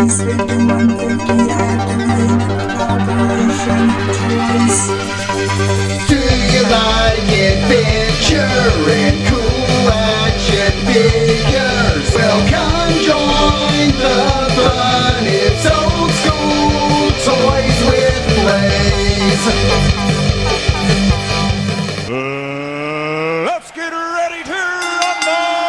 Release 5150 activate operation twice. Do you like adventure and cool action figures? Well, come join the fun. It's old school toys with plays. Let's get ready to rumble!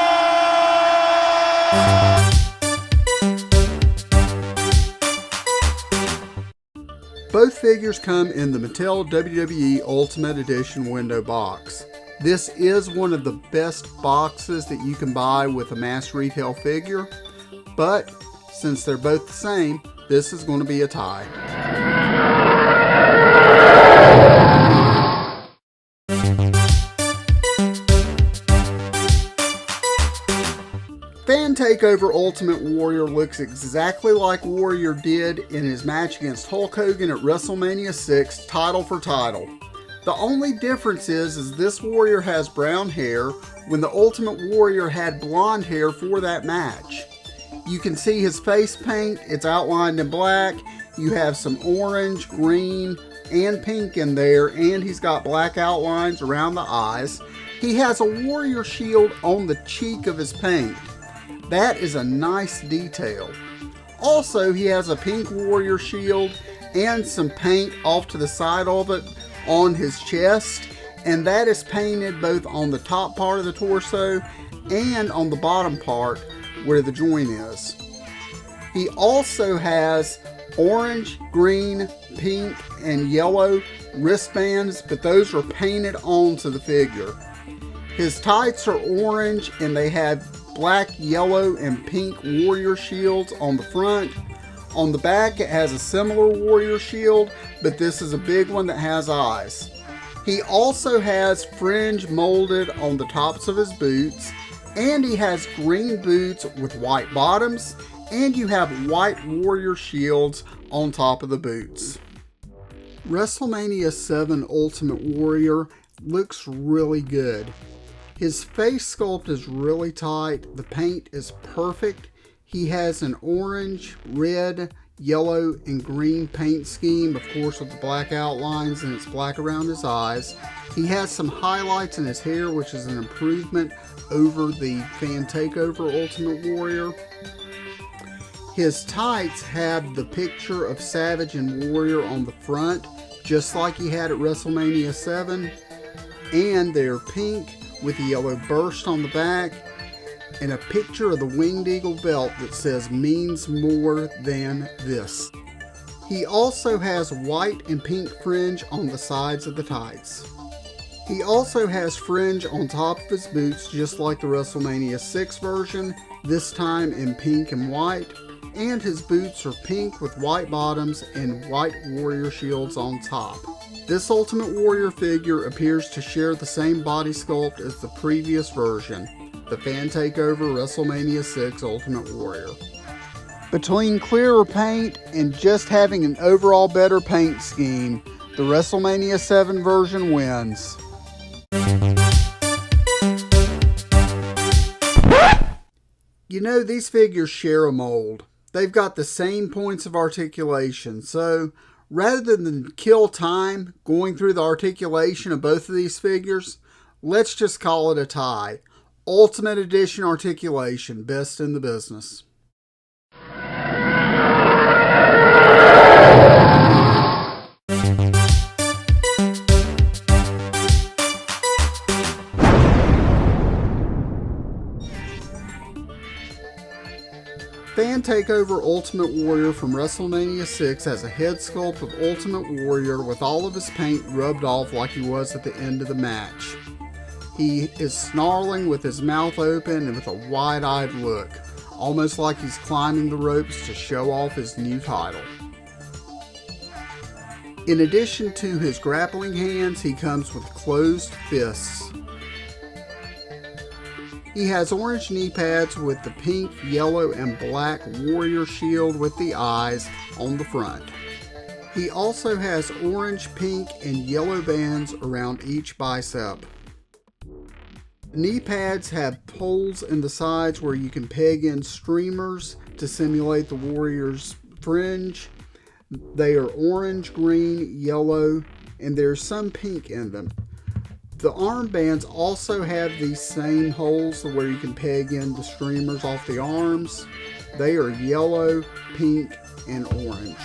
Both figures come in the Mattel WWE Ultimate Edition window box. This is one of the best boxes that you can buy with a mass retail figure, but since they're both the same, this is going to be a tie. Fan Takeover Ultimate Warrior looks exactly like Warrior did in his match against Hulk Hogan at WrestleMania 6, title for title. The only difference is this Warrior has brown hair when the Ultimate Warrior had blonde hair for that match. You can see his face paint, it's outlined in black. You have some orange, green, and pink in there, and he's got black outlines around the eyes. He has a Warrior shield on the cheek of his paint. That is a nice detail. Also, he has a pink Warrior shield and some paint off to the side of it on his chest, and that is painted both on the top part of the torso and on the bottom part where the joint is. He also has orange, green, pink, and yellow wristbands, but those are painted onto the figure. His tights are orange and they have black, yellow, and pink Warrior shields on the front. On the back it has a similar Warrior shield, but this is a big one that has eyes. He also has fringe molded on the tops of his boots, and he has green boots with white bottoms, and you have white Warrior shields on top of the boots. WrestleMania 7 Ultimate Warrior looks really good. His face sculpt is really tight, the paint is perfect. He has an orange, red, yellow, and green paint scheme, of course with the black outlines, and it's black around his eyes. He has some highlights in his hair, which is an improvement over the Fan Takeover Ultimate Warrior. His tights have the picture of Savage and Warrior on the front, just like he had at WrestleMania 7, and they're pink with a yellow burst on the back and a picture of the Winged Eagle belt that says means more than this. He also has white and pink fringe on the sides of the tights. He also has fringe on top of his boots just like the WrestleMania 6 version, this time in pink and white, and his boots are pink with white bottoms and white Warrior shields on top. This Ultimate Warrior figure appears to share the same body sculpt as the previous version, the Fan Takeover WrestleMania 6 Ultimate Warrior. Between clearer paint and just having an overall better paint scheme, the WrestleMania 7 version wins. You know, these figures share a mold. They've got the same points of articulation, so rather than kill time going through the articulation of both of these figures, let's just call it a tie. Ultimate Edition articulation, best in the business. Fan Takeover Ultimate Warrior from WrestleMania 6 has a head sculpt of Ultimate Warrior with all of his paint rubbed off like he was at the end of the match. He is snarling with his mouth open and with a wide-eyed look, almost like he's climbing the ropes to show off his new title. In addition to his grappling hands, he comes with closed fists. He has orange knee pads with the pink, yellow, and black Warrior shield with the eyes on the front. He also has orange, pink, and yellow bands around each bicep. Knee pads have holes in the sides where you can peg in streamers to to simulate the Warrior's fringe. They are orange, green, yellow, and there's some pink in them. The armbands also have these same holes where you can peg in the streamers off the arms. They are yellow, pink, and orange.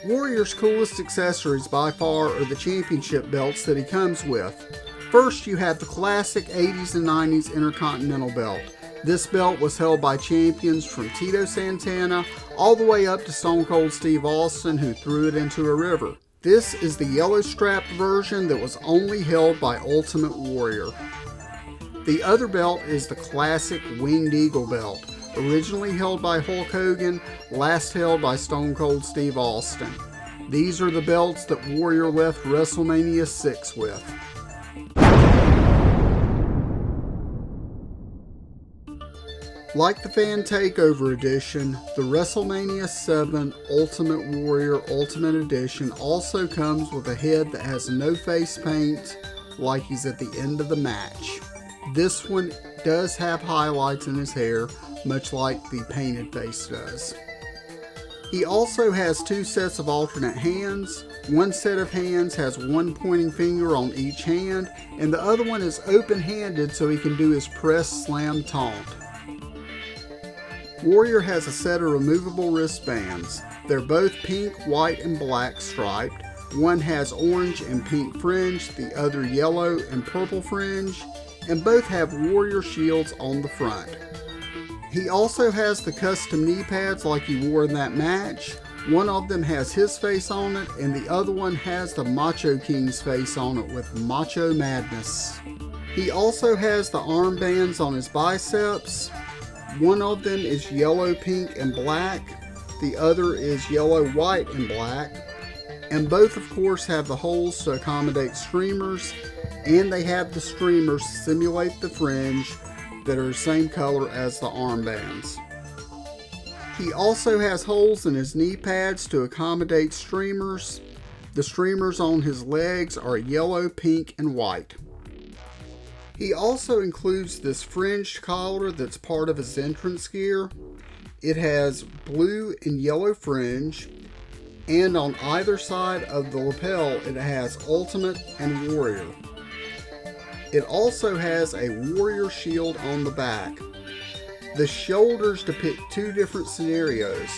Warrior's coolest accessories by far are the championship belts that he comes with. First, you have the classic 80s and 90s Intercontinental belt. This belt was held by champions from Tito Santana all the way up to Stone Cold Steve Austin, who threw it into a river. This is the yellow strapped version that was only held by Ultimate Warrior. The other belt is the classic Winged Eagle belt, originally held by Hulk Hogan, last held by Stone Cold Steve Austin. These are the belts that Warrior left WrestleMania 6 with. Like the Fan Takeover Edition, the WrestleMania 7 Ultimate Warrior Ultimate Edition also comes with a head that has no face paint, like he's at the end of the match. This one does have highlights in his hair, much like the painted face does. He also has two sets of alternate hands. One set of hands has one pointing finger on each hand, and the other one is open-handed so he can do his press slam taunt. Warrior has a set of removable wristbands. They're both pink, white, and black striped. One has orange and pink fringe, the other yellow and purple fringe, and both have Warrior shields on the front. He also has the custom knee pads like he wore in that match. One of them has his face on it, and the other one has the Macho King's face on it with Macho Madness. He also has the armbands on his biceps. One of them is yellow, pink, and black. The other is yellow, white, and black. And both, of course, have the holes to accommodate streamers, and they have the streamers simulate the fringe that are the same color as the armbands. He also has holes in his knee pads to accommodate streamers. The streamers on his legs are yellow, pink, and white. He also includes this fringed collar that's part of his entrance gear. It has blue and yellow fringe, and on either side of the lapel it has Ultimate and Warrior. It also has a Warrior shield on the back. The shoulders depict two different scenarios,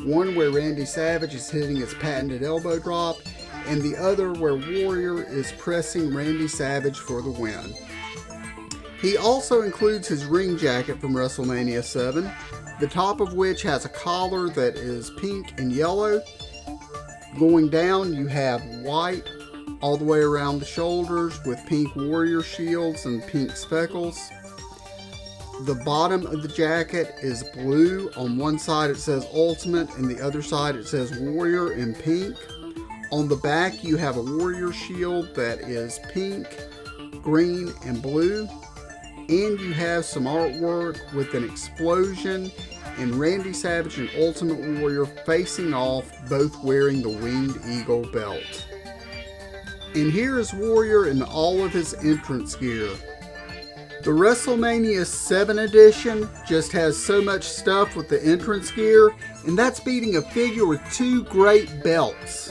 one where Randy Savage is hitting his patented elbow drop, and the other where Warrior is pressing Randy Savage for the win. He also includes his ring jacket from WrestleMania 7, the top of which has a collar that is pink and yellow. Going down, you have white all the way around the shoulders with pink Warrior shields and pink speckles. The bottom of the jacket is blue. On one side it says Ultimate, and the other side it says Warrior in pink. On the back you have a Warrior shield that is pink, green, and blue. And you have some artwork with an explosion and Randy Savage and Ultimate Warrior facing off, both wearing the Winged Eagle belt. And here is Warrior in all of his entrance gear. The WrestleMania 7 edition just has so much stuff with the entrance gear, and that's beating a figure with two great belts.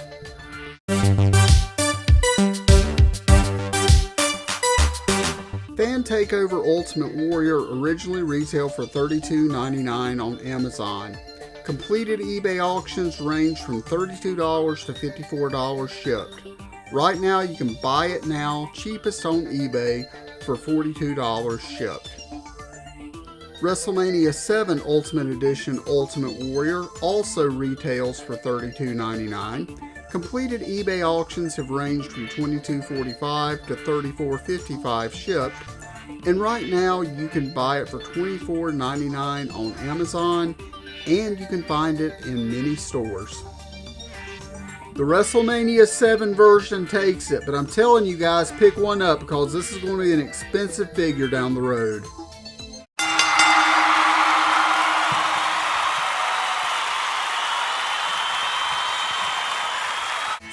Fan Takeover Ultimate Warrior originally retailed for $32.99 on Amazon. Completed eBay auctions range from $32 to $54 shipped. Right now you can buy it now, cheapest on eBay, for $42 shipped. WrestleMania 7 Ultimate Edition Ultimate Warrior also retails for $32.99. Completed eBay auctions have ranged from $22.45 to $34.55 shipped, and right now you can buy it for $24.99 on Amazon, and you can find it in many stores. The WrestleMania 7 version takes it, but I'm telling you guys, pick one up because this is going to be an expensive figure down the road.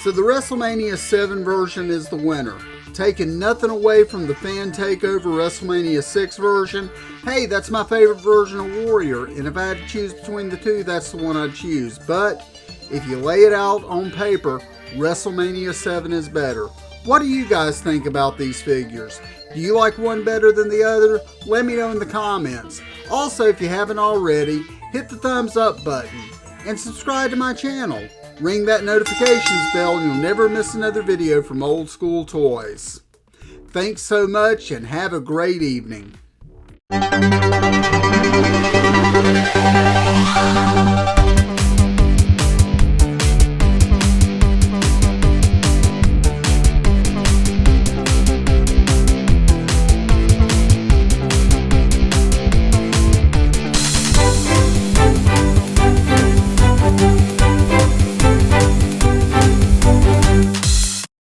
So the WrestleMania 7 version is the winner. Taking nothing away from the fan takeover WrestleMania 6 version, hey, that's my favorite version of Warrior, and if I had to choose between the two, that's the one I'd choose. But if you lay it out on paper, WrestleMania 7 is better. What do you guys think about these figures? Do you like one better than the other? Let me know in the comments. Also, if you haven't already, hit the thumbs up button and subscribe to my channel. Ring that notifications bell and you'll never miss another video from Old School Toys. Thanks so much and have a great evening.